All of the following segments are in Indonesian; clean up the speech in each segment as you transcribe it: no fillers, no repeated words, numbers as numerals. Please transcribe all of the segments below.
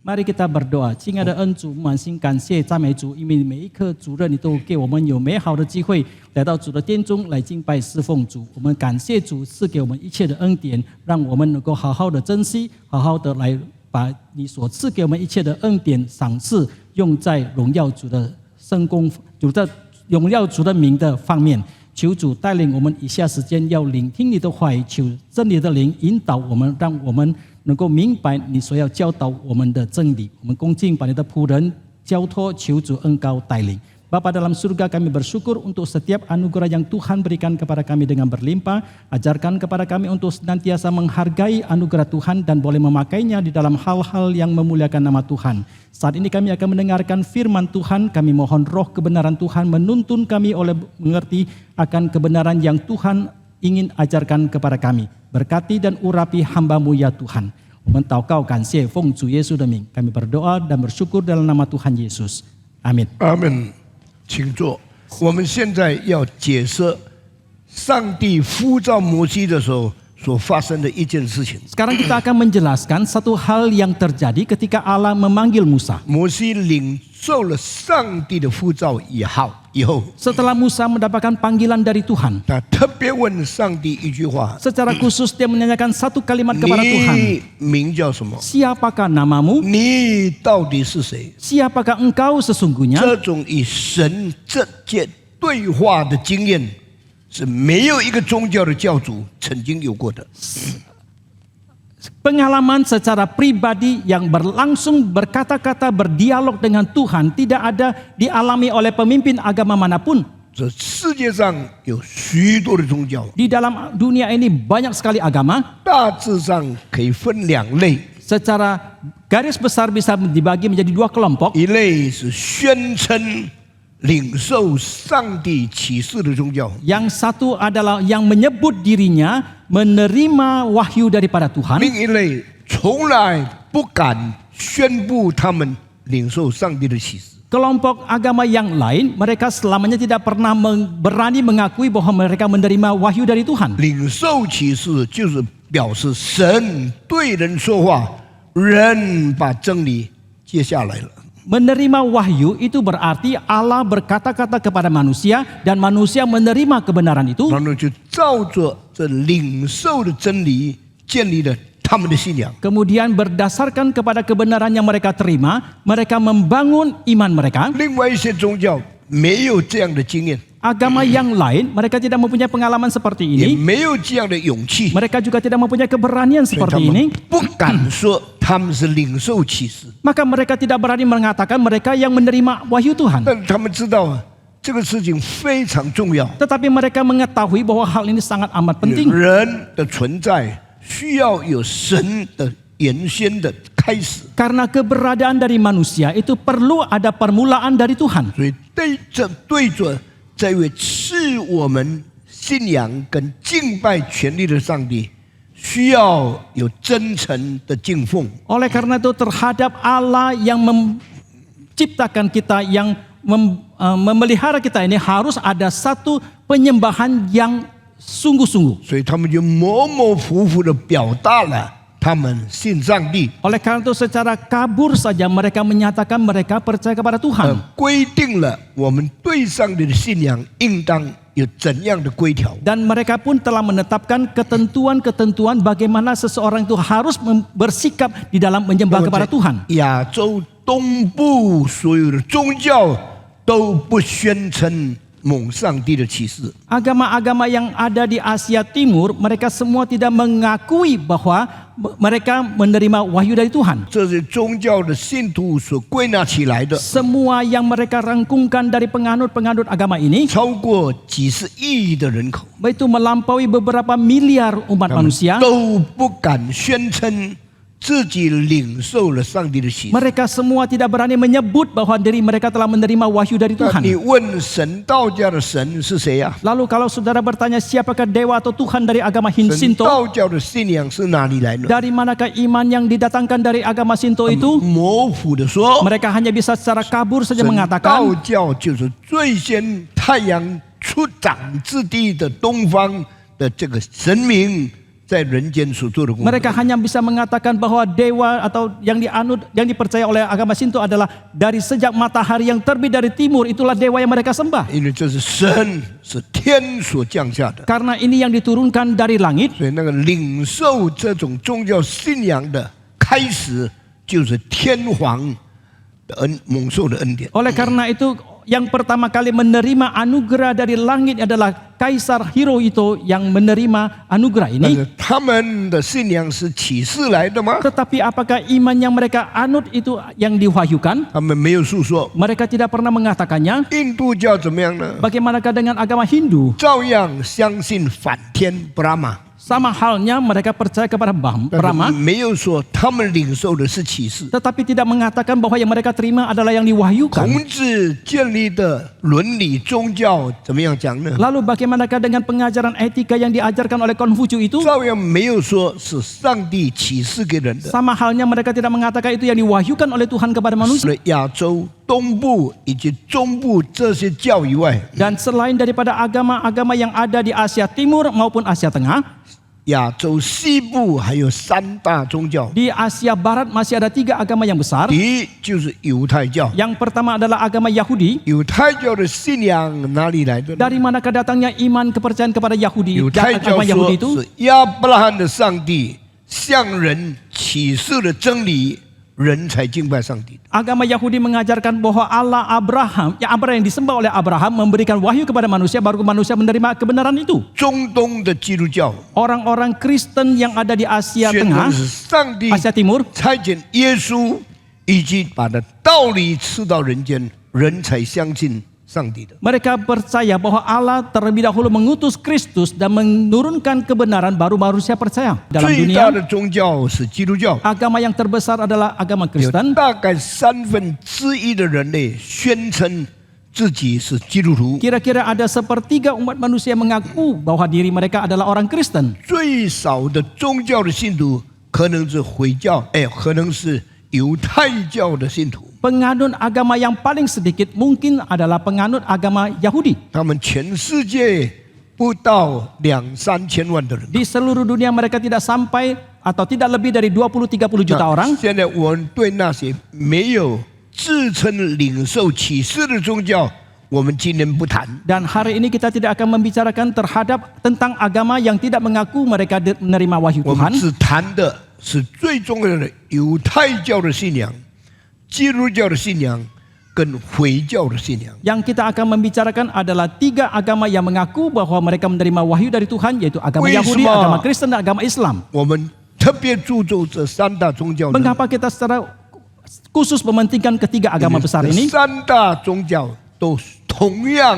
Mari kita berdoa，亲爱的恩主，满心感谢赞美主，因为每一刻主日你都给我们有美好的机会来到主的殿中来敬拜侍奉主。我们感谢主赐给我们一切的恩典，让我们能够好好的珍惜，好好的来把你所赐给我们一切的恩典赏赐用在荣耀主的圣工，荣耀主的名的方面。求主带领我们以下时间要聆听你的话语，求真理的灵引导我们，让我们能够明白你所要教导我们的真理。我们恭敬把你的仆人交托，求主恩膏带领。Bapa dalam surga, kami bersyukur untuk setiap anugerah yang Tuhan berikan kepada kami dengan berlimpah. Ajarkan kepada kami untuk senantiasa menghargai anugerah Tuhan dan boleh memakainya di dalam hal-hal yang memuliakan nama Tuhan. Saat ini kami akan mendengarkan firman Tuhan. Kami mohon roh kebenaran Tuhan menuntun kami oleh mengerti akan kebenaran yang Tuhan ingin ajarkan kepada kami. Berkati dan urapi hamba-Mu ya Tuhan. 我们祷告感谢奉主耶稣的名， kami berdoa dan bersyukur dalam nama Tuhan Yesus. Amin. 阿门。请坐。我们现在要解释上帝呼召摩西的时候所发生的一件事情。 Sekarang kita akan menjelaskan satu hal yang terjadi ketika Allah memanggil Musa. 摩西领受了上帝的呼召以后， Setelah Musa mendapatkan panggilan dari Tuhan, 他特别问上帝一句话： secara khusus dia menanyakan satu kalimat kepada Tuhan. 你名叫什么？ Siapakah namamu? 你到底是谁？ Siapakah engkau sesungguhnya? 这种与神直接对话的经验，是没有一个宗教的教主曾经有过的。 Pengalaman secara pribadi yang berlangsung berkata-kata berdialog dengan Tuhan tidak ada dialami oleh pemimpin agama manapun. 这世界上有许多的宗教， Di dalam dunia ini banyak sekali agama. 大致上可以分两类， Secara garis besar bisa dibagi menjadi dua kelompok. 一类是宣称领受上帝启示的宗教， Yang satu adalah yang menyebut dirinya menerima wahyu daripada Tuhan. 另一类从来不敢宣布他们领受上帝的启示。 Kelompok agama yang lain, mereka selamanya tidak pernah berani mengakui bahwa mereka menerima wahyu dari Tuhan. 领受启示就是表示神对人说话，人把真理接下来了。 Menerima wahyu itu berarti Allah berkata-kata kepada manusia dan manusia menerima kebenaran itu. 然后就照着这领受的真理建立了他们的信仰。 Kemudian berdasarkan kepada kebenaran yang mereka terima, mereka membangun iman mereka. 另外一些宗教没有这样的经验， Agama yang lain, mereka tidak mempunyai pengalaman seperti 也 ini. 没有这样的勇气， Mereka juga tidak mempunyai keberanian 所以他 seperti 们 ini. 不敢说他们是领受启示。 Maka mereka tidak berani mengatakan mereka yang menerima wahyu Tuhan. 但他们知道这个事情非常重要， Tetapi mereka mengetahui bahwa hal ini sangat amat penting. 人的存在需要有神的原先的开始， Karena keberadaan dari manusia itu perlu ada permulaan dari Tuhan. 所以对着这位赐我们信仰跟敬拜权利的上帝，需要有真诚的敬奉。 Oleh karena itu terhadap Allah yang menciptakan kita, yang memelihara kita ini harus ada satu penyembahan yang sungguh-sungguh. 所以他们就模模糊糊的表达了他们信上帝， Oleh karena itu secara kabur saja mereka menyatakan mereka percaya kepada Tuhan. 规定了我们对上帝的信仰应当有怎样的规条。 Dan mereka pun telah menetapkan ketentuan-ketentuan bagaimana seseorang itu harus bersikap di dalam menyembah kepada Tuhan. 亚洲东部所有的宗教都不宣称蒙上帝的启示， Agama-agama yang ada di Asia Timur, mereka semua tidak mengakui bahwa mereka menerima wahyu dari Tuhan. 这是宗教的信徒所归纳起来的， Semua yang mereka rangkumkan dari penganut-penganut agama ini, 超过几十亿的人口， itu melampaui beberapa miliar umat manusia. 都不敢宣称自己领受了上帝的启示。 Mereka semua tidak berani menyebut bahwa diri mereka telah menerima wahyu dari 那 Tuhan. 你问神道家的神是谁呀、 Lalu kalau saudara bertanya siapakah dewa atau Tuhan dari agama 神 Shinto, 道教的信仰是哪里来的？ dari manakah iman yang didatangkan dari agama Shinto itu? 模糊的说， Mereka hanya bisa secara kabur saja 神道 mengatakan 教就是最先太阳出长之地的东方的这个神明在人间所做的工作。 Mereka hanya bisa mengatakan bahwa dewa atau yang dianut, yang dipercaya oleh agama Shinto adalah dari sejak matahari yang terbit dari timur, itulah dewa yang mereka sembah. 因为这是神，是天所降下的， Karena ini yang diturunkan dari langit, 所以那个领受这种宗教信仰的开始，就是天皇的蒙受的恩典。 oleh karena itu yang pertama kali menerima anugerah dari langit adalah Kaisar Hirohito yang menerima anugerah 但 ini. 是他们的信仰是启示来的吗？ Tetapi apakah iman yang mereka anut itu yang diwahyukan? 他们没有诉说。 Mereka tidak pernah mengatakannya. 印度教怎么样呢？ Bagaimanakah dengan agama Hindu? 照样相信反天 Brahma， Sama halnya mereka percaya kepada 但是 Brahma, 没有说他们领受的是启示。 tetapi tidak mengatakan bahwa yang mereka terima adalah yang diwahyukan. 孔子建立的伦理宗教怎么样讲呢？ Lalu bagaimanakah dengan pengajaran etika yang diajarkan oleh Konfusius itu? 照样没有说是上帝启示给人的。 Sama halnya mereka tidak mengatakan itu yang diwahyukan oleh Tuhan kepada 除 manusia. 了亚洲东部以及中部这些教以外， Dan selain daripada agama-agama yang ada di Asia Timur maupun Asia Tengah, 亚洲西部还有三大宗教。 di Asia Barat masih ada 3 agama yang besar. 第一就是犹太教， Yang pertama adalah agama Yahudi. 犹太教的信仰哪里来的呢？ Dari manakah datangnya iman kepercayaan kepada Yahudi? 犹太 Dan 教 agama Yahudi 说 itu 是亚伯拉罕的上帝向人启示了真理，人才敬拜上帝。 agama Yahudi mengajarkan bahwa Allah Abraham, yang disembah oleh Abraham memberikan wahyu kepada manusia, baru manusia menerima kebenaran itu. 中东的基督教 Orang-orang Kristen yang ada di Asia 宣 Tengah, 称是上帝 Asia Timur, 差遣耶稣，以及把的道理赐到人间，人才相信上帝的。 mereka percaya bahwa Allah terlebih dahulu mengutus Kristus dan menurunkan kebenaran, baru manusia percaya. Dalam 最 dunia, 大的宗教是基督教， agama yang terbesar adalah agama 有 Kristen. 大概1/3的人类宣称自己是基督徒。 Kira-kira ada 1/3 umat manusia mengaku bahwa diri mereka adalah orang Kristen. 最少的宗教的信徒可能是回教，可能是犹太教的信徒。 Penganut agama yang paling sedikit mungkin adalah penganut agama Yahudi. 他们全世界不到2-3千万的人。 Di seluruh dunia mereka tidak sampai atau tidak lebih dari 20-30 juta orang. 现在我们对那些没有自称领受启示的宗教，我们今天不谈。 Dan hari ini kita tidak akan membicarakan terhadap tentang agama yang tidak mengaku mereka menerima wahyu 我们 Tuhan. 只谈的是最重要的犹太教的信仰、基督教的信仰跟回教的信仰。 Yang kita akan membicarakan adalah 3 agama yang mengaku bahwa mereka menerima wahyu dari Tuhan, yaitu agama Yahudi, agama Kristen, dan agama Islam. 我们特别注重这三大宗教呢。 Mengapa kita secara khusus mementingkan ketiga agama besar 这 ini? 三大宗教都同样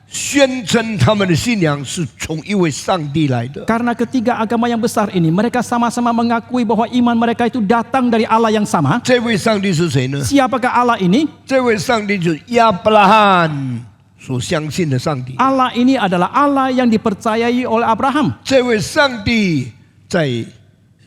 宣称他们的信仰是从一位上帝来的。 Karena ketiga agama yang besar ini, mereka sama-sama mengakui bahwa iman mereka itu datang dari Allah yang sama. 这位上帝是谁呢？ Siapakah Allah ini? 这位上帝就是亚伯拉罕所相信的上帝。 Allah ini adalah Allah yang dipercayai oleh Abraham. 这位上帝在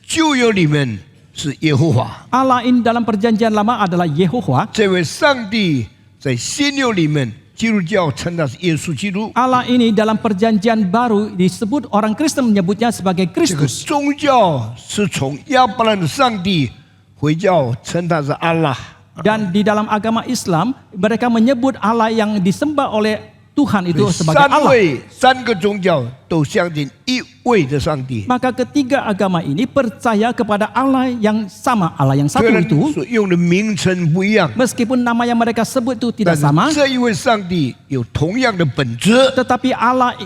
旧约里面是耶和华， Allah ini dalam perjanjian lama adalah Yehovah. 这位上帝在新约里面，基督教称他是耶稣基督。 Allah ini dalam perjanjian baru disebut, orang Kristen menyebutnya sebagai 这个 Kristus. 宗教是从亚伯拉罕的上帝，回教称他是阿拉。 Dan di dalam agama Islam, mereka menyebut Allah yang disembah oleh Tuhan itu sebagai Allah. 三个宗教都相信一位的上帝。 Maka ketiga agama ini percaya kepada Allah yang sama, Allah yang 虽 satu 然 itu. 所用的名称不一样， Meskipun nama yang mereka sebut itu 但 tidak sama, 是这一位上帝有同样的本质。 tetapi Allah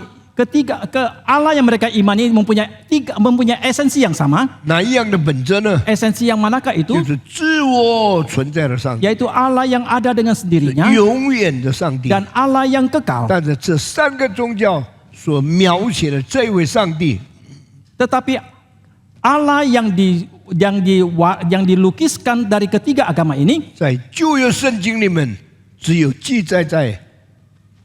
yang mereka imani mempunyai esensi yang sama. 哪一样的本质呢？ Esensi yang manakah itu? 就是自我存在的上帝， Yaitu Allah yang ada dengan sendirinya 永远的上帝。 dan Allah yang kekal. 但是这三个宗教所描写的这位上帝， Tetapi Allah yang dilukiskan dari ketiga agama ini 在旧约圣经里面只有记载在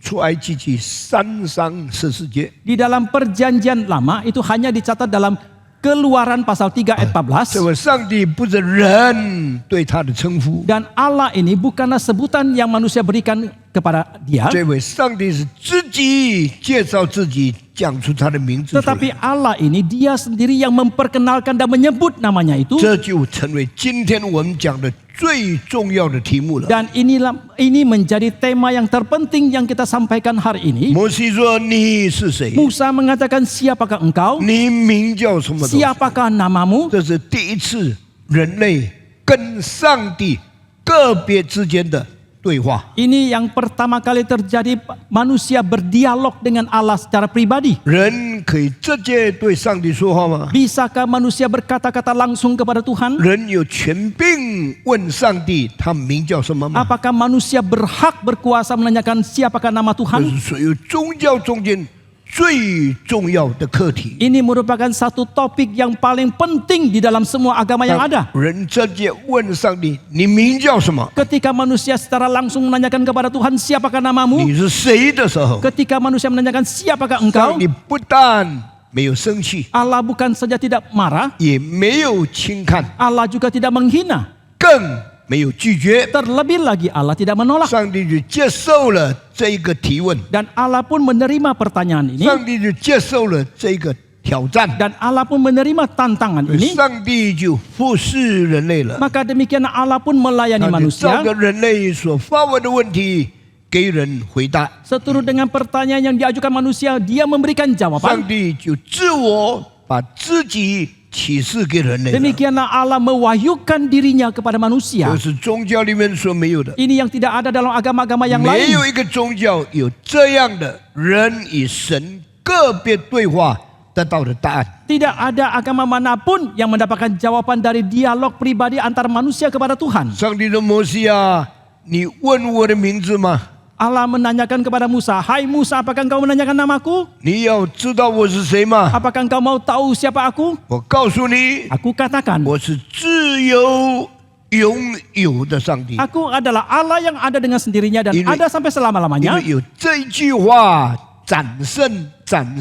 出埃及记3章14节。 di dalam perjanjian lama itu hanya dicatat dalam Keluaran pasal 3 ayat 14. 这位上帝不是人对他的称呼， Dan Allah ini bukanlah sebutan yang manusia berikan kepada dia, 这位上帝是自己介绍自己，讲出他的名字出来， tetapi Allah ini dia sendiri yang memperkenalkan dan menyebut namanya itu. 这就成为今天我们讲的最重要的题目了。 Dan ini menjadi tema yang terpenting yang kita sampaikan hari ini. 摩西说：“你是谁？ Musa mengatakan, siapakah engkau? 你名叫什么？” Siapakah namamu? 这是第一次人类跟上帝个别之间的对话。 Ini yang pertama kali terjadi manusia berdialog dengan Allah secara pribadi. 人可以直接对上帝说话吗？ Bisakah manusia berkata-kata langsung kepada Tuhan? 人有权柄问上帝他名叫什么吗？ Apakah manusia berhak berkuasa menanyakan siapakah nama 这 Tuhan? 是所有宗教中间最重要的课题。 Ini merupakan satu topik yang paling penting di dalam semua agama yang ada. 人直接问上帝：“你名叫什么？ Ketika manusia secara langsung menanyakan kepada Tuhan, siapakah namamu? 你是谁的时候， Ketika manusia menanyakan siapakah 上 engkau, 帝不但没有生气， Allah bukan saja tidak marah, 也没有轻看， Allah juga tidak menghina. 更没有拒绝。 Terlebih lagi Allah tidak menolak. 上帝就接受了这一个提问， Dan Allah pun menerima pertanyaan ini. 上帝就接受了这个挑战， Dan Allah pun menerima tantangan ini. 上帝就服侍人类了。 Maka demikian Allah pun melayani 他就照 manusia 着人类所发问的问题给人回答。 seturut dengan pertanyaan yang diajukan manusia, dia memberikan 上 jawaban. 帝就自我把自己启示给人类了， Demikianlah Allah mewahyukan dirinya kepada manusia. 这是宗教里面所没有的。 Ini yang tidak ada dalam agama-agama yang 没 lain. 有一个宗教有这样的人与神个别对话得到的答案。 Tidak ada agama manapun yang mendapatkan jawaban dari dialog pribadi antara manusia kepada Tuhan. 上帝的摩西啊，你问我的名字吗？ Allah menanyakan kepada Musa, "Hai Musa, apakah engkau menanyakan namaku? 你要知道我是谁吗？ Apakah engkau mau tahu siapa aku?" 我告诉你， Aku katakan, 我是自由拥有的上帝。 aku adalah Allah yang ada dengan sendirinya dan Ini- ada sampai 因 selama-lamanya. 为有这一句话展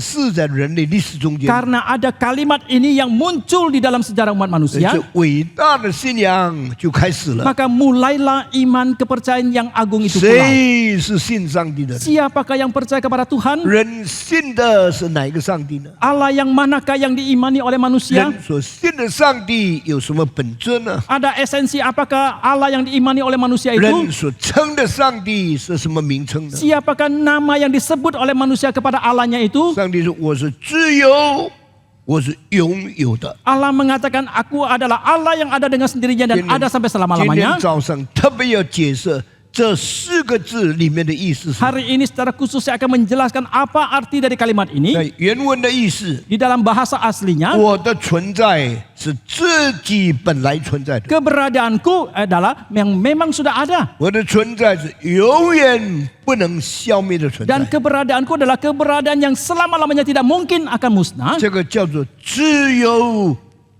示在人类历史中间， Karena ada kalimat ini yang muncul di dalam sejarah umat 这 manusia, 伟大的信仰就开始了。 maka mulailah iman kepercayaan yang agung itu pula. 谁是信上帝的人？ Siapakah yang percaya kepada Tuhan? 人信的是哪一个上帝呢？ Allah yang manakah yang diimani oleh manusia? 人所信的上帝有什么本质呢？ Ada esensi apakah Allah yang diimani oleh manusia 人 itu? 所称的上帝是什么名称呢？ Siapakah nama yang disebut oleh manusia kepada Allahnya itu? 上帝说：“我是自由，我是拥有的。 Allah mengatakan, aku adalah Allah yang ada dengan sendirinya dan ada sampai 今天 selama-lamanya. 早上特别要解释这四个字里面的意思是。 Hari ini secara khusus saya akan menjelaskan apa arti dari kalimat ini. 在原文的意思， Di dalam bahasa aslinya, 我的存在是自己本来存在的， keberadaanku adalah yang memang sudah ada. 我的存在是永远不能消灭的存 Dan 在。 keberadaanku adalah keberadaan yang selama-lamanya tidak mungkin akan musnah. 这个叫做自由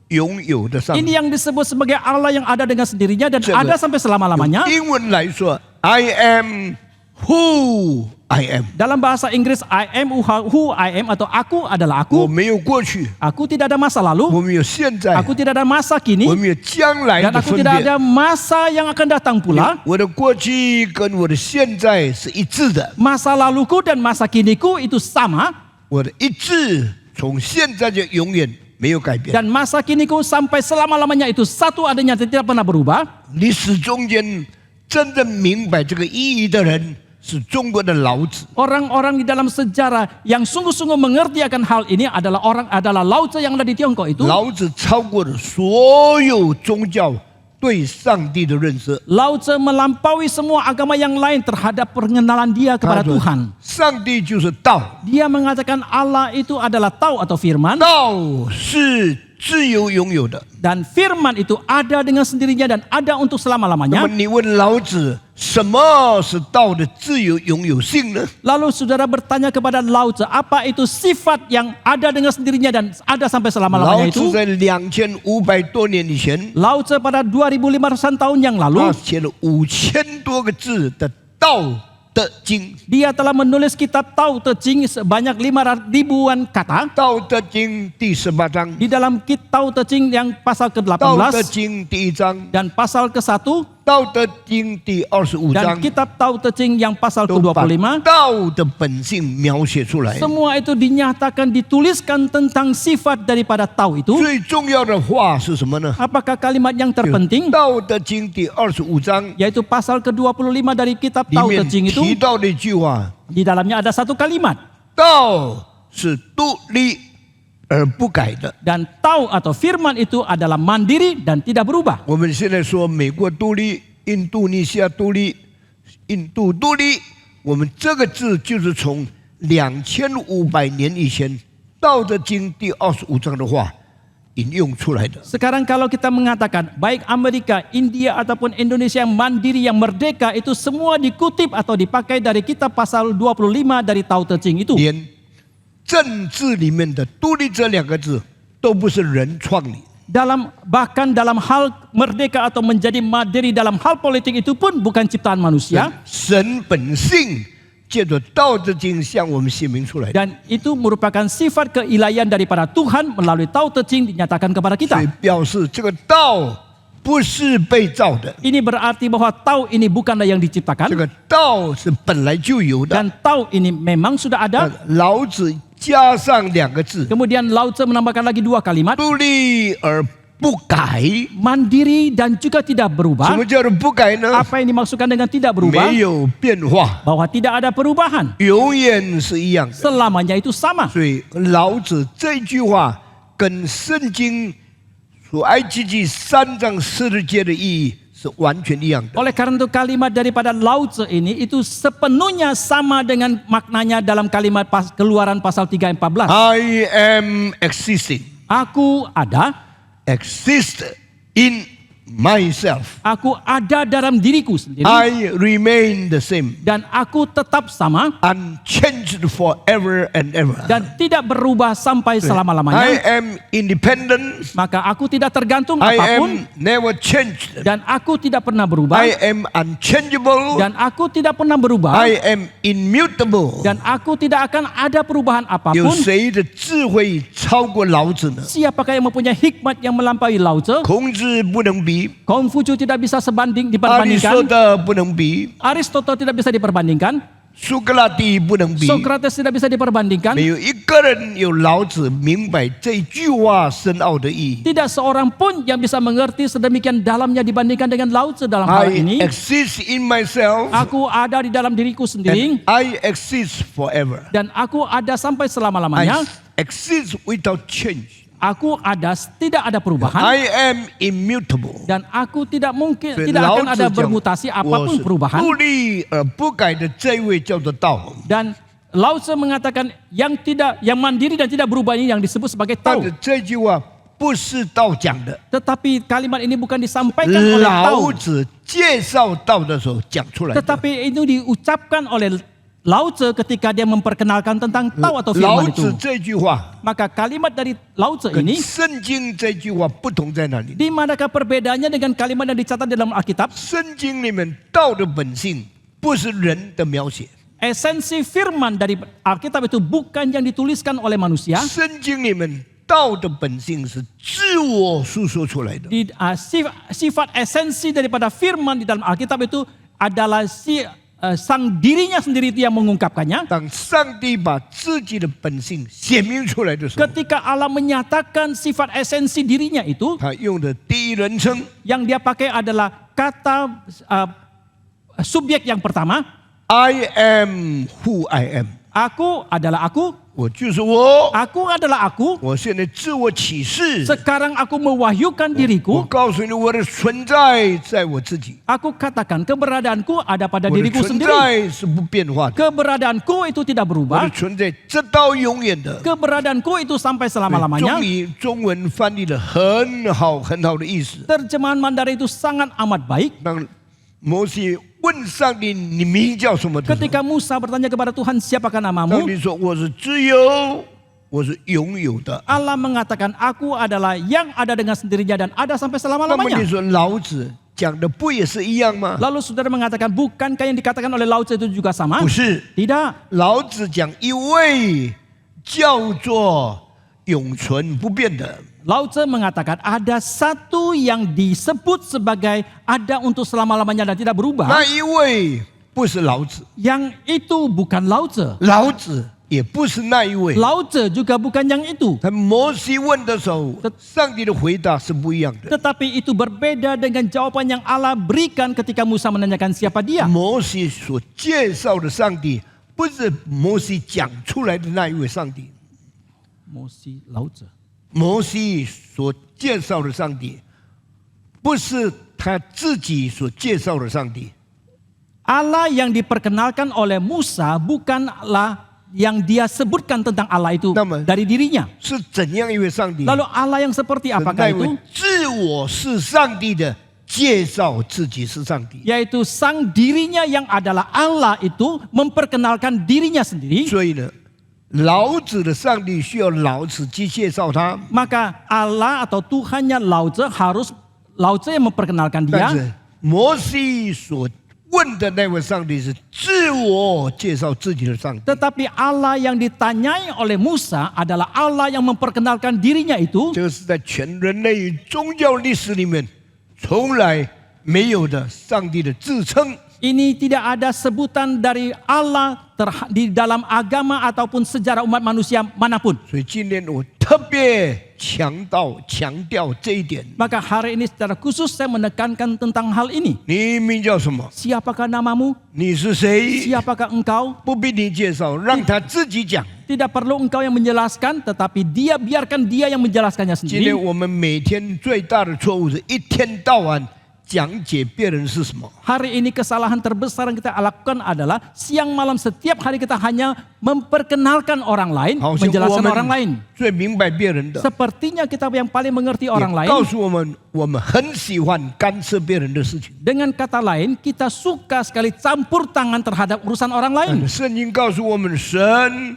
拥有的上帝。 Ini yang disebut sebagai Allah yang ada dengan sendirinya dan 这个 ada sampai selama-lamanya. 用英文来说 ，I am who I am。 Dalam bahasa Inggris, I am who I am atau aku adalah 我 aku. 没有过去， Aku tidak ada masa lalu, 我没有现在， aku tidak ada masa kini, 我没有将来 dan 的 aku 分 tidak 别。 ada masa yang akan datang pula. 我的过去跟我的现在是一致的， Masa laluku dan masa kiniku itu sama, 我的一致从现在就永远没有改变。 dan masa kiniku sampai selama-lamanya itu satu adanya dan tidak pernah berubah. 历史中间真正明白这个意义的人是中国的老子。 Orang-orang di dalam sejarah yang sungguh-sungguh mengerti akan hal ini adalah Lao Tzu yang ada di Tiongkok itu. 老子超过了所有宗教对上帝的认识。 Lao Tzu melampaui semua agama yang lain terhadap pengenalan dia 他 kepada 说 Tuhan. 上帝就是道， Dia mengatakan Allah itu adalah Tao atau firman, 道是自由拥有的。 dan firman itu ada dengan sendirinya dan ada untuk 那 selama-lamanya. 么你问老子，什么是道的自由拥有性呢？ Lalu saudara bertanya kepada Lao Tzu, apa itu sifat yang ada dengan sendirinya dan ada sampai 老 selama-lamanya 子 itu? 在2500多年以前， Lao Tzu pada 2500 tahun yang 他 lalu, 写了5000多个字的道的经》。 Dia telah menulis kitab Tao Te Ching sebanyak 500 ribuan kata. 道德经第18章， Di dalam Tao Te Ching yang pasal 道德 ke-18 经第1章， dan pasal ke-1 道德经第25 dan 章， kitab Tao Te Ching yang pasal 都把 ke-25. 道的本性描写出来。 Semua itu dinyatakan, dituliskan tentang sifat daripada Tao itu. 最重要的话是什么呢？ Apakah kalimat yang terpenting? 道德经第25章 Yaitu pasal ke-25 dari kitab 里 Tao Te 面 Ching itu. 提到的一句话： Di dalamnya ada satu kalimat. 道是独立而不改的。 Dan Tao atau firman itu adalah mandiri dan tidak berubah. 我们现在说美国独立、印度尼西亚独立、印度独立，我们这个字就是从2500年以前《道德经》第25章的话引用出来的。 Sekarang kalau kita mengatakan baik Amerika, India ataupun Indonesia yang mandiri, yang merdeka, itu semua dikutip atau dipakai dari kitab pasal 25 dari Tao Te Ching itu. 连政治里面的“独立”这两个字都不是人创立， Bahkan dalam hal merdeka atau menjadi mandiri dalam hal politik itu pun bukan ciptaan manusia. 神本性借着《道德经》向我们显明出来的。 Dan itu merupakan sifat keilahian daripada Tuhan melalui Tao Te Ching dinyatakan kepada 所 kita. 以表示这个道不是被造的， Ini berarti bahwa Tao ini bukanlah yang 这 diciptakan. 个道是本来就有的。 Dan Tao ini memang sudah ada. 老子加上两个字， Kemudian Lao Tse menambahkan lagi 2 kalimat. 独立而不改。 Mandiri dan juga tidak 什 berubah. 么叫做不改呢？ Apa yang dimaksudkan dengan tidak berubah? 没有变化， Bahwa tidak ada perubahan. 永远是一样的。 Selamanya itu sama. 所以老子这句话跟圣经出埃及记3章40节的意义是完全一样的。 Oleh karena itu kalimat daripada Lao Tse ini itu sepenuhnya sama dengan maknanya dalam kalimat Keluaran pasal 3 ayat 14. I am existing, Aku ada, exist in myself. aku ada dalam diriku sendiri. I remain the same, Dan aku tetap sama unchanged forever and ever. dan tidak berubah sampai I selama-lamanya. am independent. Maka aku tidak tergantung I apapun am never changed. dan aku tidak pernah berubah I am unchangeable. dan aku tidak pernah berubah I am immutable. dan aku tidak akan ada perubahan 有 apapun. 谁的智慧超过老子呢？ Siapakah yang mempunyai hikmat yang melampaui Lao Tse? 孔子不能比， Kongfucu tidak bisa 阿里 diperbandingkan. 斯特不能比， Aristotle tidak bisa diperbandingkan. 苏格拉底不能比。 Socrates tidak bisa diperbandingkan. 没有一个人有老子明白这句话深奥的意义。 Tidak seorang pun yang bisa mengerti sedemikian dalamnya dibandingkan dengan Lao Tse dalam hal I ini. exist in myself, Aku ada di dalam diriku and sendiri I exist forever. dan aku ada sampai I selama-lamanya. exist without change. Aku ada, tidak ada perubahan I am immutable. dan aku tidak mungkin 所以 tidak 老 akan 子 ada 讲 bermutasi 我 apapun 是 perubahan. 独立而不改的这位叫做道。 Dan Lao Tse mengatakan yang mandiri dan tidak berubah ini yang disebut sebagai 但 Tao. 是这句话不是道讲的， Tetapi kalimat ini bukan disampaikan oleh 老 Tao, 子介绍道的时候讲出来的。 tetapi itu diucapkan oleh Lao Tse ketika dia memperkenalkan tentang Tao atau 老 firman 子 itu. 这句话 Maka kalimat dari Lao Tse 跟 ini, 圣经这句话不同在哪里？ di manakah perbedaannya dengan kalimat yang dicatat dalam Alkitab? 圣经里面道的本性不是人的描写， Esensi firman dari Alkitab itu bukan yang dituliskan oleh manusia. 圣经里面道的本性是自我诉说出来的。 Sifat esensi daripada firman di dalam Alkitab itu adalah sang dirinya sendiri itu yang mengungkapkannya. 当上帝把自己的本性显明出来的时候， Ketika Allah menyatakan sifat esensi dirinya itu, 他用的第一人称 yang dia pakai adalah kata subjek yang pertama. I am who I am， Aku adalah aku, 我就是我。 aku adalah aku. 我现在自我启示， Sekarang aku mewahyukan 我 diriku. 告诉你我的存在在我自己， Aku katakan keberadaanku ada pada 我的 diriku 存 sendiri. 在是不变化的， Keberadaanku itu tidak 我的 berubah. 存在直到永远的。 Keberadaanku itu sampai 终 selama-lamanya. 于中文翻译的很好很好的意思。 Terjemahan Mandarin itu sangat amat baik. 当摩西问上帝你名叫什么的时候， Ketika Musa bertanya kepada Tuhan, siapakah 上 namamu? 帝说我是自由，我是拥有的。 Allah mengatakan, aku adalah yang ada dengan sendirinya dan ada sampai 那么你 selama-lamanya. 说老子讲的不也是一样吗？ Lalu saudara mengatakan, bukankah yang dikatakan oleh Lao Tzu itu juga sama? 不是， Tidak. 老子讲一位叫做永存不变的， Lao Tzu mengatakan ada satu yang disebut sebagai ada untuk selama-lamanya dan tidak berubah. 那一位不是老子， Yang itu bukan Lao Tzu. 老子也不是那一位。 Lao Tzu juga bukan yang itu. 他摩西问的时候，上帝的回答是不一样的。 Tetapi itu berbeda dengan jawaban yang Allah berikan ketika Musa menanyakan siapa dia. 摩西所介绍的上帝，不是摩西讲出来的那一位上帝。 Lao Tzu. 摩西所介绍的上帝，不是他自己所介绍的上帝。 Allah yang diperkenalkan oleh Musa bukanlah yang dia sebutkan tentang Allah itu Nama. dari dirinya. 是怎样一位上帝？ Lalu Allah yang seperti 是那 apakah 一位 itu? 自我是上帝的，介绍自己是上帝。 Yaitu sang dirinya yang adalah Allah itu memperkenalkan dirinya sendiri. 所以呢，老子的上帝需要老子去介绍他， Maka Allah atau Tuhannya Lao Tzu harus Lao Tzu yang memperkenalkan 但 dia. 是摩西所问的那位上帝是自我介绍自己的上帝。 Tetapi Allah yang ditanyai oleh Musa adalah Allah yang memperkenalkan dirinya itu. 这个是在全人类宗教历史里面从来没有的上帝的自称。 Ini tidak ada sebutan dari Allah di dalam agama ataupun sejarah umat manusia manapun. 所以今天我特别强调这一点。 Maka hari ini secara khusus saya menekankan tentang hal ini. 你名叫什么？ Siapakah namamu? 你是谁？ Siapakah engkau? 不必你介绍，让他自己讲。 Tidak perlu engkau yang menjelaskan, tetapi biarkan dia yang menjelaskannya 今天 sendiri. 我们每天最大的错误是一天到晚讲解别人是什么。 Hari ini kesalahan terbesar yang kita lakukan adalah siang malam setiap hari kita hanya memperkenalkan orang lain, 好像我 menjelaskan orang lain. 们最明白别人的， Sepertinya kita yang paling mengerti orang 也 lain. 告诉我们很喜欢干涉别人的事情。 Dengan kata lain, kita suka sekali campur tangan terhadap urusan orang lain. 圣经告诉我们，神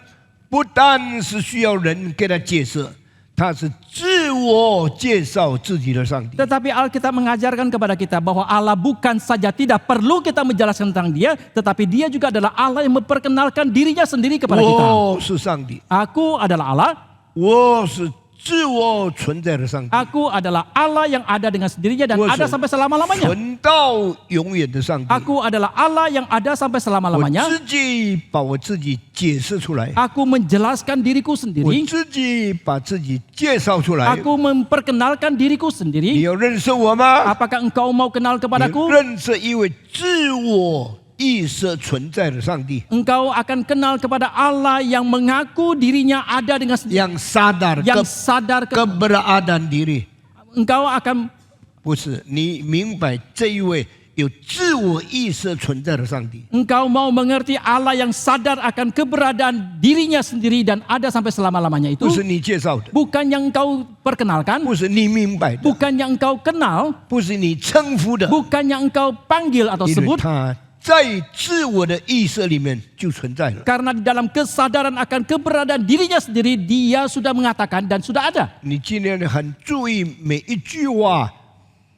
不单是需要人给他解释，他是自我介绍自己的上帝。 Tetapi Alkitab mengajarkan kepada kita bahwa Allah bukan saja tidak perlu kita menjelaskan tentang dia, tetapi dia juga adalah Allah yang memperkenalkan dirinya sendiri kepada kita. 我是上帝， Aku adalah Allah, 我是自我存在的上帝， aku adalah Allah yang ada dengan sendirinya dan 我是 ada sampai selama-lamanya. 存到永远的上帝。 Aku adalah Allah yang ada sampai 我 selama-lamanya. 自己把我自己解释出来， Aku menjelaskan diriku 我 sendiri. 自己把自己介绍出来。 Aku memperkenalkan diriku 你 sendiri. 要认识我吗？ Apakah engkau mau kenal 你 kepadaku? 认识一位自我意识存在的上帝， Engkau akan kenal kepada Allah yang mengaku dirinya ada dengan sendiri. yang sadar Yang sadar keberadaan diri。 engkau akan 不是，你明白这一位有自我意识存在的上帝， engkau mau mengerti Allah yang sadar akan keberadaan dirinya sendiri dan ada sampai selama-lamanya 不 itu 是你介绍的， bukan yang engkau perkenalkan, 不是你明白的， bukan yang engkau kenal, 不是你称呼的， bukan yang engkau panggil atau 因为 sebut, 他在自我的意识里面就存在了。 karena di dalam kesadaran akan keberadaan dirinya sendiri dia sudah mengatakan dan sudah ada. 你今天很注意每一句话，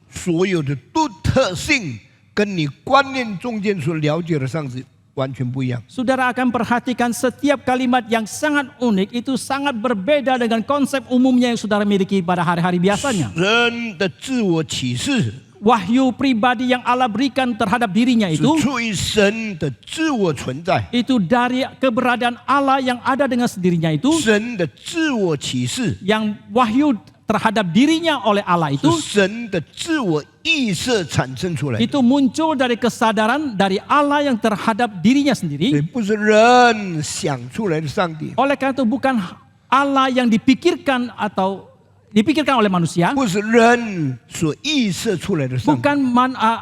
所有的独特性跟你观念中间所了解的上是完全不一样。 Saudara akan perhatikan setiap kalimat yang sangat unik itu sangat berbeda dengan konsep umumnya yang saudara miliki pada hari-hari biasanya. 人的自我启示 Wahyu pribadi yang Allah berikan terhadap dirinya 是 itu 出于神的自我存在， itu dari keberadaan Allah yang ada dengan sendirinya itu, 神的自我启示 yang wahyu terhadap dirinya oleh Allah 是 itu, 神的自我意识产生出来的， itu muncul dari kesadaran dari Allah yang terhadap dirinya 所以 sendiri. 不是人想出来的上帝， Oleh karena itu bukan Allah yang dipikirkan atau dipikirkan oleh manusia, 不是人所意识出来的上帝， bukan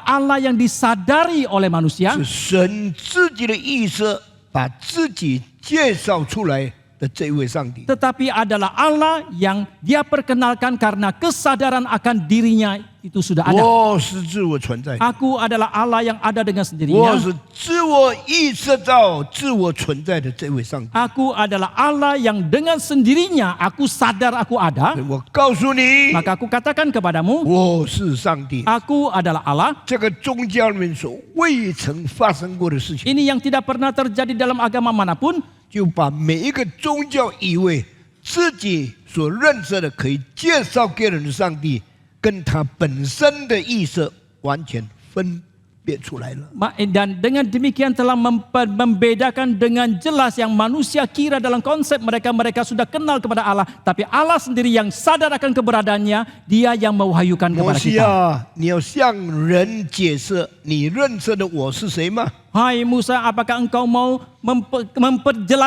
Allah yang disadari oleh manusia, 是神自己的意识把自己介绍出来的这位上帝。 tetapi adalah Allah yang dia perkenalkan karena kesadaran akan dirinya itu sudah ada. 我是自我存在， Aku adalah Allah yang ada dengan 我 sendirinya. 是自我意识到自我存在的这位上帝。 Aku adalah Allah yang dengan sendirinya aku sadar aku ada. 我告诉你， Maka aku katakan kepadamu, 我是上帝。 aku adalah Allah. 这个宗教里面所未曾发生过的事情， Ini yang tidak pernah terjadi dalam agama manapun. 就把每一个宗教以为自己所认识的可以介绍给人的上帝，跟他本身的意识完全分别出来了。 Dan dengan demikian telah membedakan dengan jelas yang manusia kira dalam konsep mereka sudah kenal kepada Allah. Tapi Allah sendiri yang sadar akan keberadaannya, Dia yang mewahyukan 摩 kepada 西 kita. 啊，你要向人解释你认识的我是谁吗？ Hai Musa, apakah engkau mau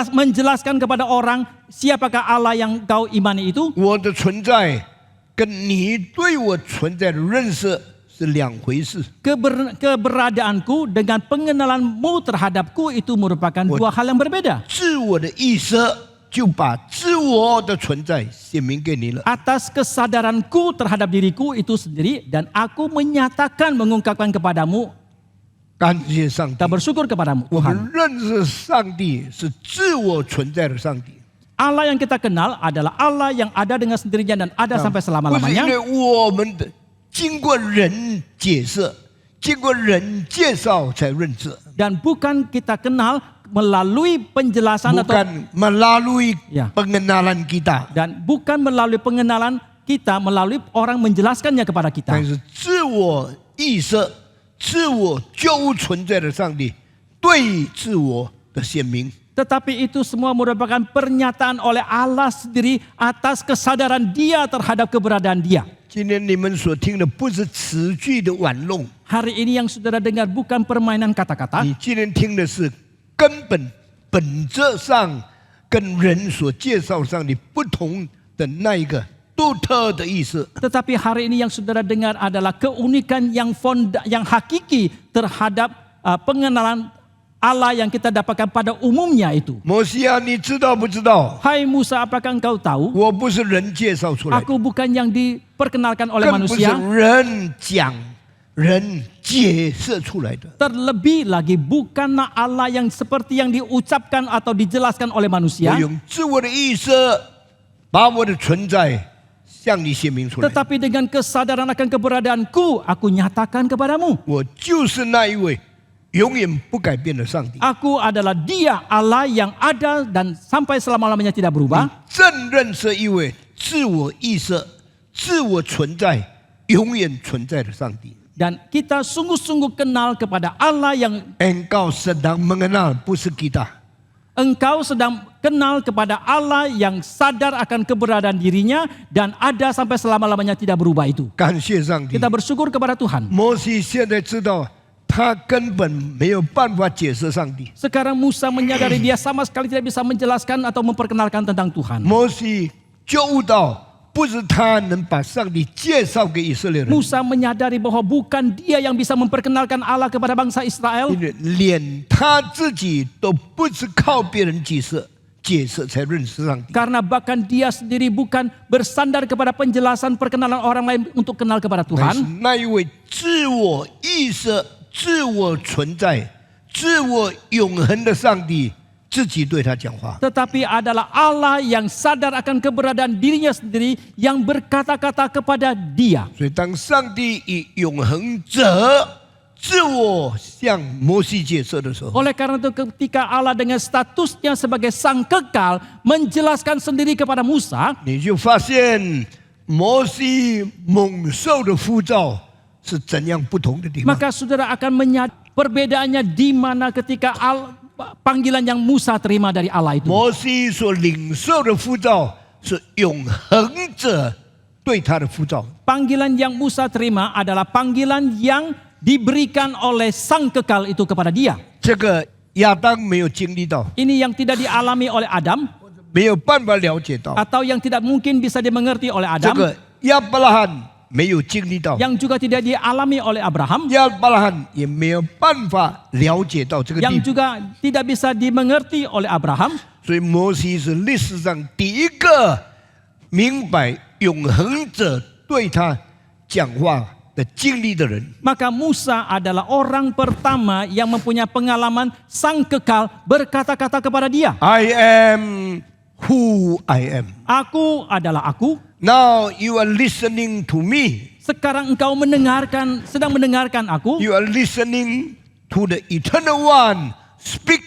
menjelaskan kepada orang siapakah Allah yang kau imani itu? 我的存在跟你对我存在的认识是两回事。 Keberadaanku dengan pengenalanmu terhadapku itu merupakan dua hal yang berbeda. 自我的意识就把自我的存在显明给你了。 Atas kesadaranku terhadap diriku itu sendiri dan aku menyatakan mengungkapkan kepadamu, 感谢上帝 kita，bersyukur kepadamu 我 Tuhan. 们认识上帝是自我存在的上帝， Allah yang kita kenal adalah Allah yang ada dengan sendirinya dan ada sampai 不是因 selama-lamanya. 为我们的经过人解释、经过人介绍才认识， Dan bukan kita kenal melalui penjelasan atau bukan melalui Ya. pengenalan kita， dan bukan melalui pengenalan kita melalui orang menjelaskannya kepada kita. 但是自我意识、自我就存在的上帝对自我的显明。 Tetapi itu semua merupakan pernyataan oleh Allah sendiri atas kesadaran Dia terhadap keberadaan Dia. 今天你们所听的不是词句的玩弄， Hari ini yang saudara dengar bukan permainan kata-kata. 你今天听的是根本本质上跟人所介绍上的不同的那一个独特的意思。 Tetapi hari ini yang saudara dengar adalah keunikan yang hakiki terhadap pengenalan Allah yang kita dapatkan pada umumnya itu. 摩西啊，你知道不知道？ Hai Musa, apakah engkau tahu? 我不是人介绍出来的， Aku bukan yang diperkenalkan oleh 更不是 manusia. 人讲、人解释出来的。 Terlebih lagi bukanlah Allah yang seperti yang diucapkan atau dijelaskan oleh 我 manusia. 用自我的意识，把我的存在向你显明出来。 Tetapi dengan kesadaran akan keberadaanku, aku nyatakan kepadamu. 我就是那一位永远不改变的上帝。 Aku adalah Dia Allah yang ada dan sampai selama-lamanya tidak berubah. 正认识一位自我意识、自我存在、永远存在的上帝。 Dan kita sungguh-sungguh kenal kepada Allah yang Engkau sedang mengenal不是kita， engkau sedang kenal kepada Allah yang sadar akan keberadaan dirinya dan ada sampai selama-lamanya tidak berubah itu. 感谢上帝。 Kita bersyukur kepada Tuhan. 摩西现在知道，他根本没有办法解释上帝。 Sekarang Musa menyadari dia sama sekali tidak bisa menjelaskan atau memperkenalkan tentang Tuhan. 摩西觉悟到，不是他能把上帝介绍给以色列人， Musa menyadari bahwa bukan dia yang bisa memperkenalkan Allah kepada bangsa Israel. 因为连他自己都不是靠别人解释才认识上帝。 Karena bahkan dia sendiri bukan bersandar kepada penjelasan perkenalan orang lain untuk kenal kepada 但是 Tuhan. 那一位自我意识、自我存在、自我永恒的上帝，自己对他讲话。 Tetapi adalah Allah yang sadar akan keberadaan dirinya sendiri yang berkata-kata kepada dia. 所以，当上帝以永恒者自我向摩西解释的时候， Oleh karena itu ketika Allah dengan statusnya sebagai sang kekal menjelaskan sendiri kepada Musa, 你就发现摩西猛兽的呼召是怎样不同的地方。 maka saudara akan menyadari perbedaannya di mana ketika panggilan yang Musa terima dari Allah itu. 摩西所领受的呼召是永恒者对他的呼召。 Panggilan yang Musa terima adalah panggilan yang diberikan oleh sang kekal itu kepada dia. 这个亚当没有经历到， Ini yang tidak dialami oleh Adam 没有办法了解到； atau yang tidak mungkin bisa dimengerti oleh 这 Adam, 个亚伯拉罕没有经历到， yang juga tidak dialami oleh Abraham, 亚伯拉罕也没有办法了解到这个地 yang 步。 juga tidak bisa dimengerti oleh Abraham. 所以摩西是历史上第一个明白永恒者对他讲话的经历的人。 Maka Musa adalah orang pertama yang mempunyai pengalaman sang kekal berkata-kata kepada dia. I am who I am. Aku adalah aku. Now you are listening to me. Sekarang engkau sedang mendengarkan aku. You are listening to the eternal one speak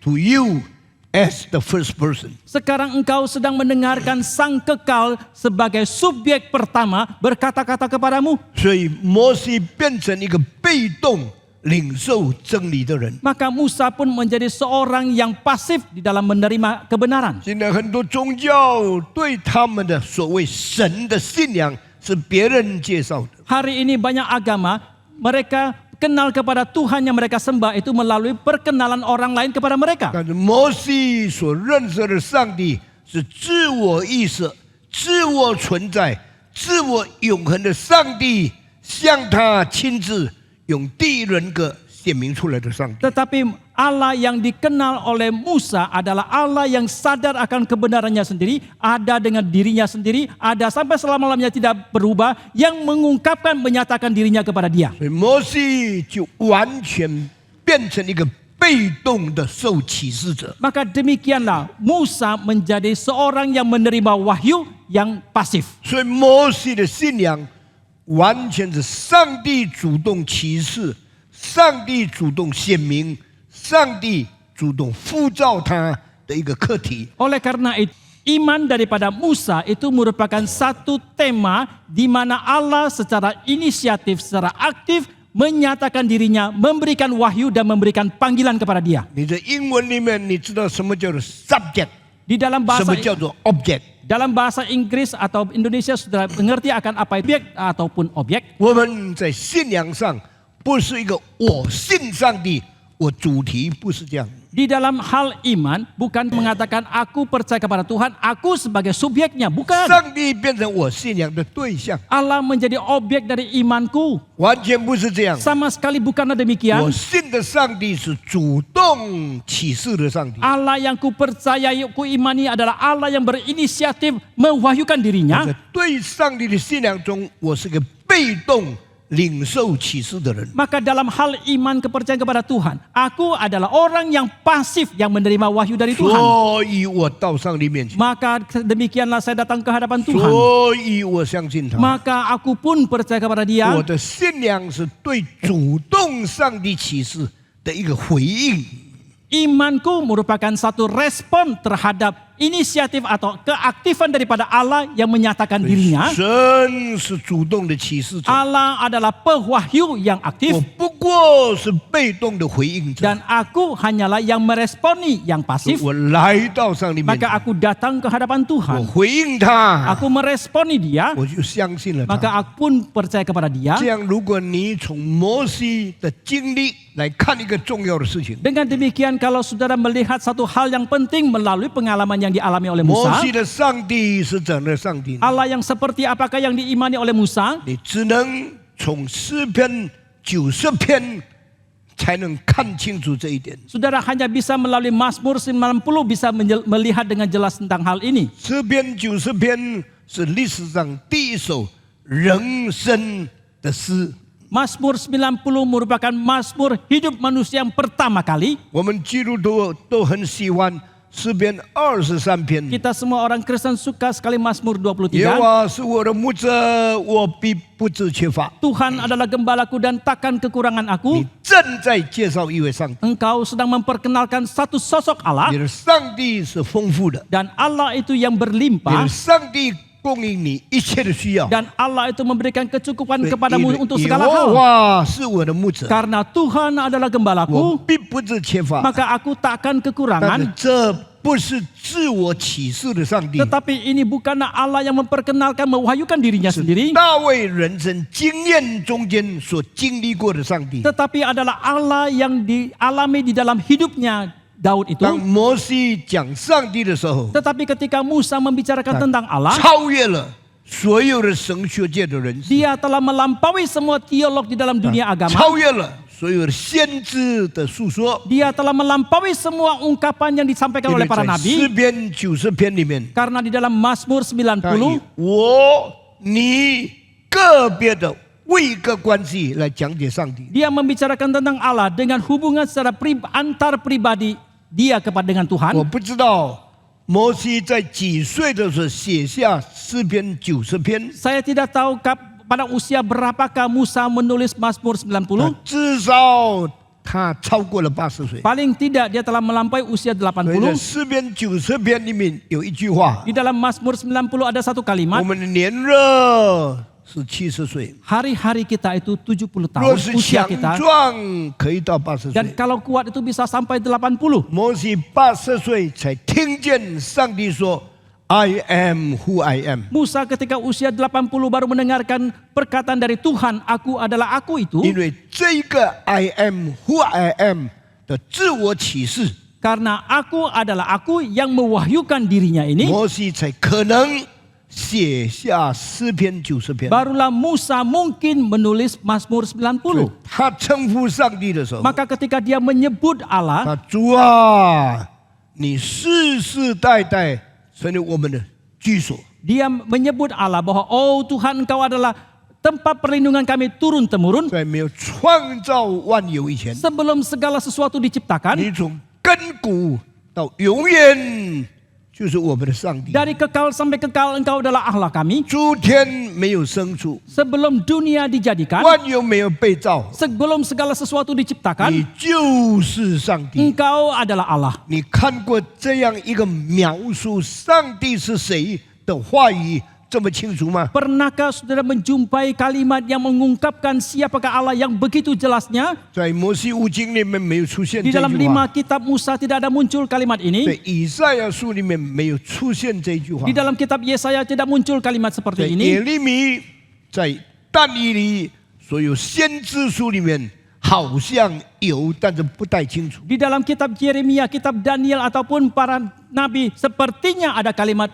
to you as the first person. Sekarang engkau sedang mendengarkan sang kekal sebagai subjek pertama berkata-kata kepadamu. 所以摩西变成一个被动领受真理的人。 Maka Musa pun menjadi seorang yang pasif di dalam menerima kebenaran. 现在很多宗教对他们的所谓神的信仰是别人介绍的。 Hari ini banyak agama, mereka kenal kepada Tuhan yang mereka sembah itu melalui perkenalan orang lain kepada mereka. 但是摩西所认识的上帝是自我意识、自我存在、自我永恒的上帝，向他亲自用第一人格显明出来的上帝。 Tetapi Allah yang dikenal oleh Musa adalah Allah yang sadar akan kebenarannya sendiri, ada dengan dirinya sendiri, ada sampai selama-lamanya tidak berubah, yang mengungkapkan, menyatakan dirinya kepada dia. 所以摩西就完全变成一个被动的受启示者。 Maka demikianlah Musa menjadi seorang yang menerima wahyu yang pasif. 所以摩西的信仰完全是上帝主动启示，上帝主动显明，上帝主动呼召他的一个课题。 Oleh karena itu, iman daripada Musa itu merupakan satu tema di mana Allah secara inisiatif, secara aktif menyatakan dirinya, memberikan wahyu dan memberikan panggilan kepada dia. 你在英文里面，你知道什么叫做 subject， Di dalam 什 bahasa 么叫做 object？ dalam bahasa Inggris atau Indonesia sudah mengerti akan apa itu objek ataupun objek. 我们在信仰上不是一个我信上帝，我主题不是这样。 Di dalam hal iman bukan mengatakan aku percaya kepada Tuhan, aku sebagai subjeknya, bukan. 上帝变成我信仰的对象， Allah menjadi objek dari imanku. 完全不是这样。 Sama sekali bukanlah demikian. 我信的上帝是主动启示的上帝。 Allah yang ku percayai, ku imani adalah Allah yang berinisiatif mewahyukan dirinya. 在对上帝的信仰中，我是个被动领受启示的人。 Maka dalam hal iman kepercayaan kepada Tuhan, aku adalah orang yang pasif yang menerima wahyu dari Tuhan. 所以我到上帝面前， Maka demikianlah saya datang ke hadapan Tuhan. 所以我相信他。 Maka aku pun percaya kepada dia. 我的信仰是对主动上帝启示的一个回应。 Imanku merupakan satu respon terhadap inisiatif atau keaktifan daripada Allah yang menyatakan dirinya. 神是主动的启示者， Allah adalah pewahyu yang 我 aktif 不过是被动的回应者。 dan aku hanyalah yang meresponi yang pasif. 我来到上帝面 Maka 前， aku datang ke hadapan 我 Tuhan. 回应他， Aku meresponi dia, 我就相信了他。 maka aku pun percaya kepada dia. 这样，如果你从摩西的经历来看一个重要的事情， Dengan demikian kalau saudara melihat satu hal yang penting melalui pengalaman yang dialami oleh 摩 Musa, 西的上帝是怎样的上帝？ Allah yang seperti apakah yang diimani oleh Musa? 你只能从诗篇90篇才能看清楚这一点。 Saudara hanya bisa melalui Mazmur 90 bisa melihat dengan jelas tentang hal ini. 诗篇90篇是历史上第一首人生的诗。 Mazmur 90 merupakan Mazmur hidup manusia yang pertama kali. 我们基督徒都很喜欢诗篇23篇。 Kita semua orang Kristen suka sekali Mazmur 耶和 23. 华是我的牧者，我必不致缺乏。 Tuhan adalah gembalaku dan takkan kekurangan aku. 你正在介绍一位上帝， Engkau sedang memperkenalkan satu sosok Allah 你的上帝是丰富的， dan Allah itu yang 你 berlimpah 的上帝供应你一切的需要。 dan Allah itu memberikan kecukupan 对 kepadamu untuk 耶 segala 和 hal. 华是我的牧者， Karena Tuhan adalah 我 gembalaku, 必不致缺乏。 maka aku takkan 但是 kekurangan. 这不是自我启示的上帝， Tetapi ini bukanlah Allah yang memperkenalkan, mewahyukan dirinya 是 sendiri, 大卫人生经验中间所经历过的上帝。 tetapi adalah Allah yang dialami di dalam hidupnya Daud itu. 当摩西讲上帝的时候， Tetapi ketika Musa membicarakan tentang Allah, 超越了所有的神学界的人士， dia telah melampaui semua teolog di dalam dunia agama. 超越了所有的先知的述说。 Dia telah melampaui semua ungkapan yang disampaikan 因 oleh 为 para 在诗 nabi. 篇90篇里面， Karena di dalam Mazmur 他以 90, 我、你个别的为一个关系来讲解上帝。 Dia membicarakan tentang Allah dengan hubungan secara antar pribadi dia kepada dengan 我 Tuhan. 不知道摩西在几岁的时候写下诗篇90篇， Saya tidak tahu pada usia berapakah Musa menulis Mazmur 90. 至少他超过了80岁。 Paling tidak dia telah melampaui usia 所以在 80. 诗篇90篇里面有一句话 Di dalam Mazmur 90 ada satu： 我 kalimat, 们的年日是70岁， hari-hari kita itu 70 若 tahun 是 usia 强 kita. 壮可以到80 Dan 岁。 kalau kuat itu bisa sampai 80. 摩西80岁才听见上帝说 ：“I am who I am。” Musa ketika usia 80 baru mendengarkan perkataan dari Tuhan, aku adalah aku itu. 因为这个 I am who I am 的自我启示， Karena aku adalah aku yang mewahyukan dirinya ini, 摩西才可能写下诗篇90篇。 barulah Musa mungkin menulis Mazmur 90. 他称呼上帝的时候， Maka ketika dia menyebut Allah, 他主啊，你世世代代成为我们的居所。 dia menyebut Allah bahwa oh Tuhan engkau adalah tempat perlindungan kami turun-temurun. 在没有创造万有以前， Sebelum segala sesuatu diciptakan, 你从亘古到永远就是我们的上帝。 dari kekal sampai kekal engkau adalah Allah kami. 诸天没有生出， Sebelum dunia dijadikan, 万有没有被造， sebelum segala sesuatu diciptakan, 你就是上帝。 engkau adalah Allah. 你看过这样一个描述上帝是谁的话语这么清楚吗？ Pernahkah saudara menjumpai kalimat yang mengungkapkan siapakah Allah yang begitu jelasnya? 在摩西五经里面没有出现 Di 这 dalam 句话， 5 kitab Musa tidak ada muncul kalimat 在 ini. 以赛亚书里面没有出现这句话 Di，dalam kitab Yesaya tidak muncul kalimat 在 seperti 耶 ini. 利米、在但以理所有先知书里面好像有，但是不太清楚。 Di dalam kitab Yeremia, kitab Daniel ataupun para nabi sepertinya ada kalimat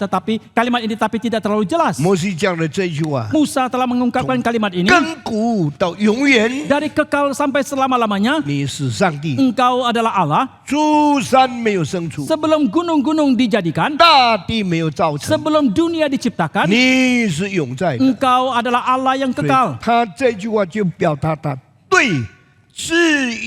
ini tapi tidak terlalu jelas. 摩西讲了这句话， Musa telah mengungkapkan kalimat ini. 亘古到永远， Dari kekal sampai selama-lamanya, 你是上帝。 engkau adalah Allah. 诸山没有生出， Sebelum gunung-gunung dijadikan, 大地没有造成， sebelum dunia diciptakan, 你是永在的。 engkau adalah Allah yang 所以 kekal. 他这句话就表达他对自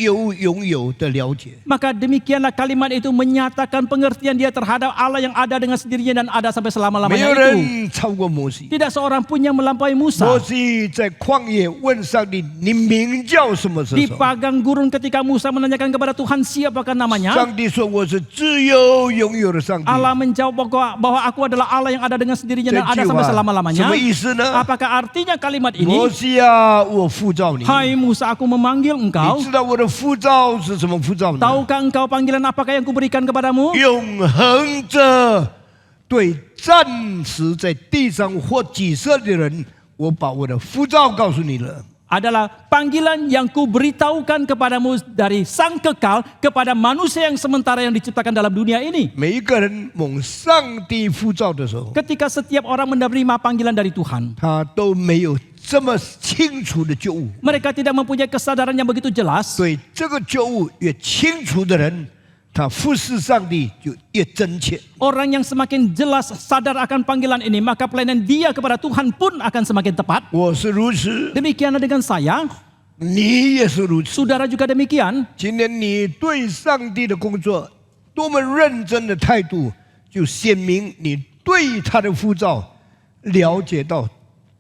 由拥有的了解。 Maka demikianlah kalimat itu menyatakan pengertian dia terhadap Allah yang ada dengan sendirinya dan ada sampai 没 selama-lamanya 有 itu. 人超过摩西。 Tidak seorang pun yang melampaui 摩 Musa. 西在旷野问上帝：“你名叫什么？”时 Di 候， padang gurun ketika Musa menanyakan kepada Tuhan siapakah namanya, 上帝说：“我是自由拥有的上帝。” Allah menjawab bahwa aku adalah Allah yang ada dengan sendirinya 这 dan ada 句 sampai 话什 selama-lamanya. 么意思呢？ Apakah artinya kalimat 摩 ini? 西啊，我呼召你。 Hai Musa, aku memanggil 你 engkau. 知道我的呼召是什么呼召呢？ Tahukah engkau panggilan apakah yang kuberikan kepadamu? 永恒着对暂时在地上或几色的人，我把我的呼召告诉你了。 Adalah panggilan yang kuberitahukan kepadamu dari sang kekal kepada manusia yang sementara yang diciptakan dalam dunia ini. 每一个人蒙上帝呼召的时候， Ketika setiap orang menerima panggilan dari Tuhan, 他都没有这么清楚的觉悟。 mereka tidak mempunyai kesadaran yang begitu jelas. 所以这个觉悟越清楚的人，他服侍上帝就越真切。 Orang yang semakin jelas sadar akan panggilan ini, maka pelayanan dia kepada Tuhan pun akan semakin tepat. 我是如此， Demikianlah dengan saya, 你也是如此。 saudara juga demikian. 今天你对上帝的工作多么认真的态度，就显明你对他的呼召了解到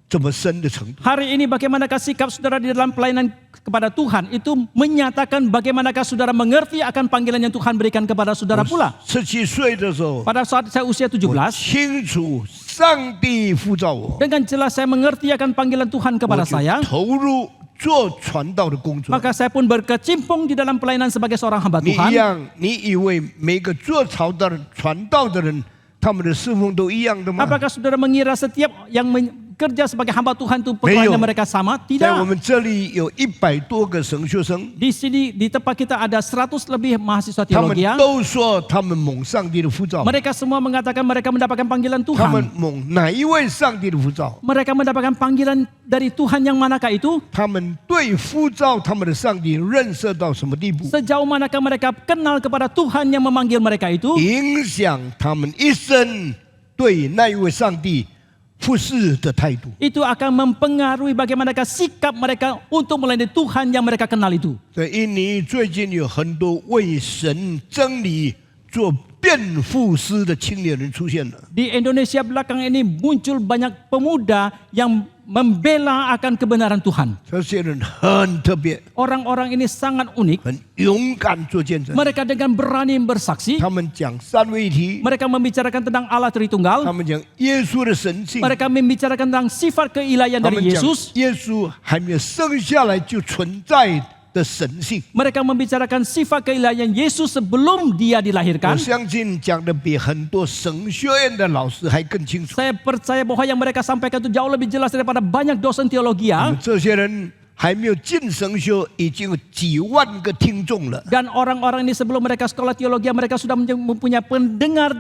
这么深的程度。 Hari ini bagaimanakah sikap saudara di dalam pelayanan kepada Tuhan itu menyatakan bagaimanakah saudara mengerti akan panggilan yang Tuhan berikan kepada saudara pula. 17岁的时候， Pada saat saya usia 17, 清楚上帝呼召我， dengan jelas saya mengerti akan panggilan Tuhan 我 kepada 就 saya, 投入做传道的工作。 maka saya pun berkecimpung di dalam pelayanan sebagai seorang hamba 你一 Tuhan. 样，你以为每个做传道的人，他们的侍奉都一样的吗？ Apakah saudara mengira setiap yang kerja sebagai hamba Tuhan itu Meyo. pelayanan mereka sama? 在我 Tidak. 们这里有100多个神学生， Di sini di tempat kita ada 100 lebih mahasiswa 他们 teologi. 都说他们蒙上帝的呼召， Mereka semua mengatakan mereka mendapatkan panggilan 他们 Tuhan. 蒙哪一位上帝的呼召？ Mereka mendapatkan panggilan dari Tuhan yang manakah itu? 他们对呼召他们的上帝认识到什么地步？ Sejauh manakah mereka kenal kepada Tuhan yang memanggil mereka itu? 影响他们一生对那一位上帝服侍的态度。 Itu akan mempengaruhi bagaimana sikap mereka untuk melayani Tuhan yang mereka kenal itu. 在印尼最近有很多为神真理做辩护师的青年人出现了。 Di Indonesia belakang ini muncul banyak pemuda yang membela akan kebenaran Tuhan. 这些人很特别， Orang-orang ini sangat unik. 很勇敢做见证。 Mereka dengan berani bersaksi. 他们讲三位一体， Mereka membicarakan tentang Allah 他 Tritunggal. 们讲耶稣的神性， Mereka membicarakan tentang sifat keilahian 他 dari 们讲 Yesus. 耶稣还没有生下来就存在的神性。 Mereka membicarakan sifat keilahian Yesus sebelum dia 我 dilahirkan. 相信讲的比很多神学院的老师还更清楚。 Saya percaya bahwa yang mereka sampaikan itu jauh lebih jelas daripada banyak dosen teologi ya. 这些人还没有进神修，已经有几万个听众了。 Dan orang-orang ini sebelum mereka sekolah teologi mereka sudah mempunyai pendengar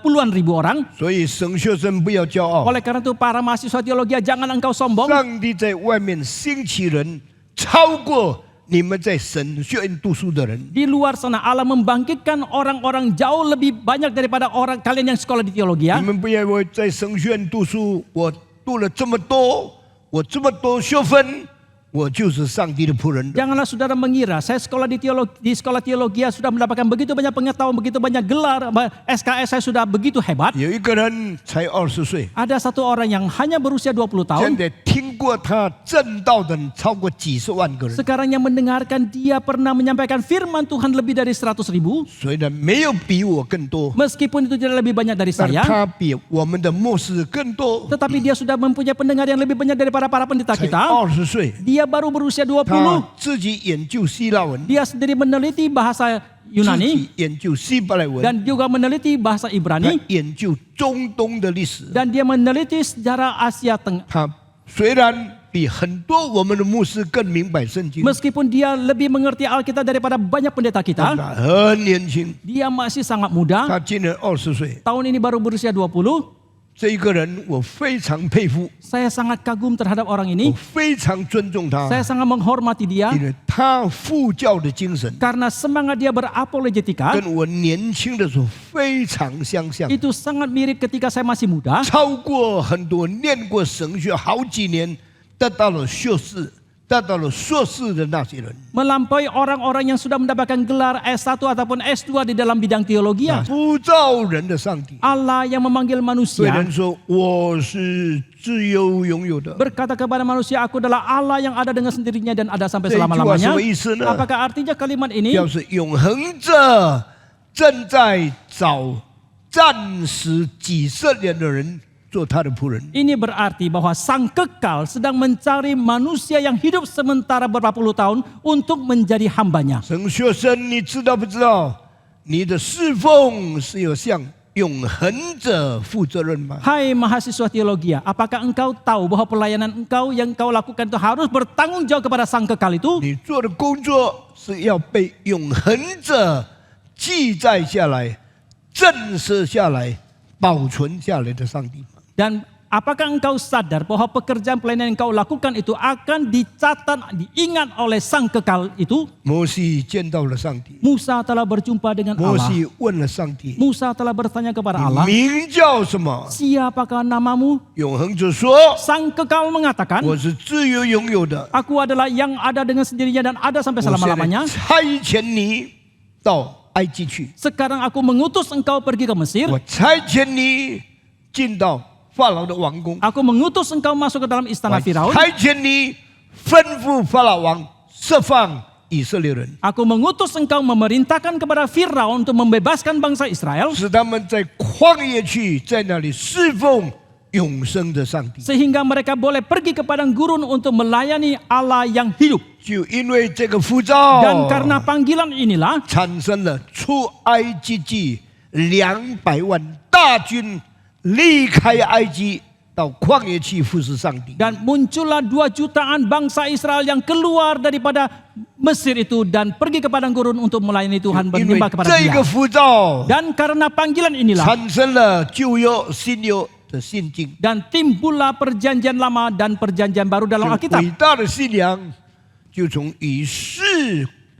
puluhan ribu orang. 所以神学生不要骄傲， Oleh karena itu para mahasiswa teologi jangan engkau sombong. 上帝在外面兴起人，超过你们在神学院读书的人。 Di luar sana Allah membangkitkan orang-orang jauh lebih banyak daripada orang kalian yang sekolah di teologi 你 ya. 们不要以为在神学院读书，我读了这么多，我这么多学分，我就是上帝的仆人。 Janganlah saudara mengira saya sekolah di sekolah teologi sudah mendapatkan begitu banyak pengetahuan, begitu banyak gelar, SKS saya sudah begitu hebat. 有一个人才20岁， Ada satu orang yang hanya berusia 20 tahun. 现在听过他正道的人超过几十万个人。 Sekarang yang mendengarkan dia pernah menyampaikan firman Tuhan lebih dari 100.000. 虽然没有比我更多， Meskipun itu tidak lebih banyak dari 但 saya, 他比我们的牧师更多。 tetapi dia sudah mempunyai pendengar yang lebih banyak daripada para pendeta 才 kita. 20岁， Dia baru berusia 20. 他自己研究希腊文， Dia sendiri meneliti bahasa 自 Yunani 己研究希伯来文， dan juga meneliti bahasa 他 Ibrani 研究中东的历史。 dan dia meneliti sejarah Asia Tengah. 他虽然比很多我们的牧师更明白圣经， Meskipun dia lebih mengerti Alkitab daripada banyak pendeta 但 kita, 他很年轻， dia masih sangat muda. 他今年20岁。 Tahun ini baru berusia 20. 这一个人我非常佩服， Saya sangat kagum terhadap orang 我 ini. 非常尊重他， Saya sangat menghormati dia 因为他护教的精神 karena semangat dia berapologetika 跟我年轻的时候非常相像， itu sangat mirip ketika saya masih muda. 超过很多念过神学好几年，得到了学士、得到了硕士的那些人。 Melampaui orang-orang yang sudah mendapatkan gelar S1 ataupun S2 di dalam bidang teologi. 不造人的上帝， Allah yang memanggil 对 manusia 人说我是自由拥有的。 berkata kepada manusia, aku adalah Allah yang ada dengan sendirinya dan ada sampai 这句话什 selama-lamanya. 么意思呢？ Apakah artinya kalimat ini? 要是永恒者正在找暂时几十年的人做他的仆人。 Ini berarti bahwa sang kekal sedang mencari manusia yang hidup sementara beberapa puluh tahun untuk menjadi hambanya. 神学生，你知道不知道？你的侍奉是有向永恒者负责任吗？ Hai mahasiswa teologi, apakah engkau tahu bahwa pelayanan engkau yang engkau lakukan itu harus bertanggung jawab kepada sang kekal itu? 你做的工作是要被永恒者记载下来、震慑下来、保存下来的上帝吗？ Dan apakah engkau sadar bahwa pekerjaan pelayanan yang engkau lakukan itu akan dicatat, diingat oleh sang kekal itu? 摩西见到了上帝， Musa telah berjumpa dengan 摩 Allah. 西问了上帝 Musa telah bertanya kepada：“ 你 Allah, 名叫什么？ siapakah namamu?” 永恒者说 Sang kekal mengatakan, 我是自由拥有的， Aku adalah yang ada dengan sendirinya dan ada sampai 我现 selama-lamanya. 在差遣你到埃及去， Sekarang aku mengutus engkau pergi ke Mesir. 我差遣你进到法老的王宫， Aku mengutus engkau masuk ke dalam 我 istana Firaun. 差遣你吩咐法老王释放以色列人， Aku mengutus engkau memerintahkan kepada Firaun untuk membebaskan bangsa Israel. 使他们在旷野去，在那里侍奉永生的上帝。 Sehingga mereka boleh pergi ke padang gurun untuk melayani Allah yang hidup. 就因为这个呼召， Dan karena panggilan inilah 产生了出埃及记200万大军离开埃及到旷野去服侍上帝。 dan muncullah 2 jutaan bangsa Israel yang keluar daripada Mesir itu dan pergi ke padang gurun untuk melayani Tuhan 因为 menyembah kepada 这 Dia. 个呼召， Dan karena panggilan inilah 产生了旧约、新约的信经。 dan timbullah perjanjian lama dan perjanjian baru dalam 这 Alkitab. 伟大的信仰就从与世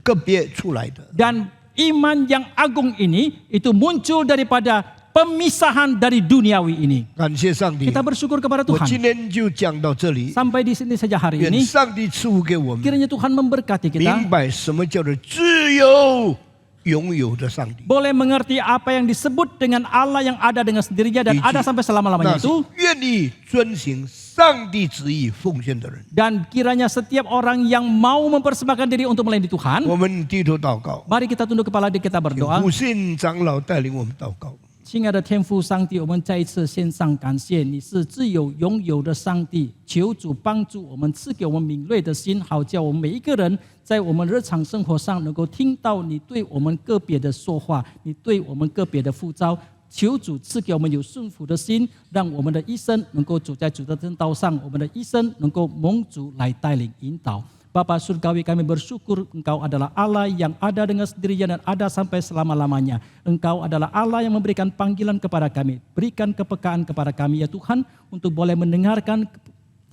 隔别出来的。 Dan iman yang agung ini itu muncul daripada pemisahan dari duniawi ini. 感谢上帝 Kita，bersyukur kepada 我 Tuhan. 今天就讲到这里。 Sampai di sini saja hari 愿 ini. 上帝赐福给我们， Kiranya Tuhan memberkati 明 kita. 白什么叫做自由拥有的上帝。 Boleh mengerti apa yang disebut dengan Allah yang ada dengan sendirinya dan ada sampai 那 selama-lamanya 是 itu. 愿意遵行上帝旨意奉献的人。 Dan kiranya setiap orang yang mau mempersembahkan diri untuk melayani Tuhan. 我们低头祷告， Mari kita tunduk kepala di kita 请 berdoa. 福信长老带领我们祷告。 亲爱的天父上帝，我们再一次献上感谢，你是自由拥有的上帝，求主帮助我们，赐给我们敏锐的心，好叫我们每一个人在我们日常生活上能够听到你对我们个别的说话，你对我们个别的呼召。求主赐给我们有顺服的心，让我们的一生能够走在主的正道上，我们的一生能够蒙主来带领引导。 Bapa surgawi, kami bersyukur Engkau adalah Allah yang ada dengan sendirinya dan ada sampai selama-lamanya. Engkau adalah Allah yang memberikan panggilan kepada kami. Berikan kepekaan kepada kami ya Tuhan untuk boleh mendengarkan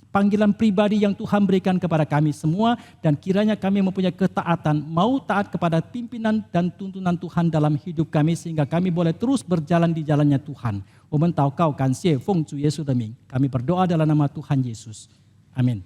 panggilan pribadi yang Tuhan berikan kepada kami semua. Dan kiranya kami mempunyai ketaatan, mau taat kepada pimpinan dan tuntunan Tuhan dalam hidup kami. Sehingga kami boleh terus berjalan di jalannya Tuhan. 我们祷告感谢奉主耶稣的名，kami berdoa dalam nama Tuhan Yesus. Amin.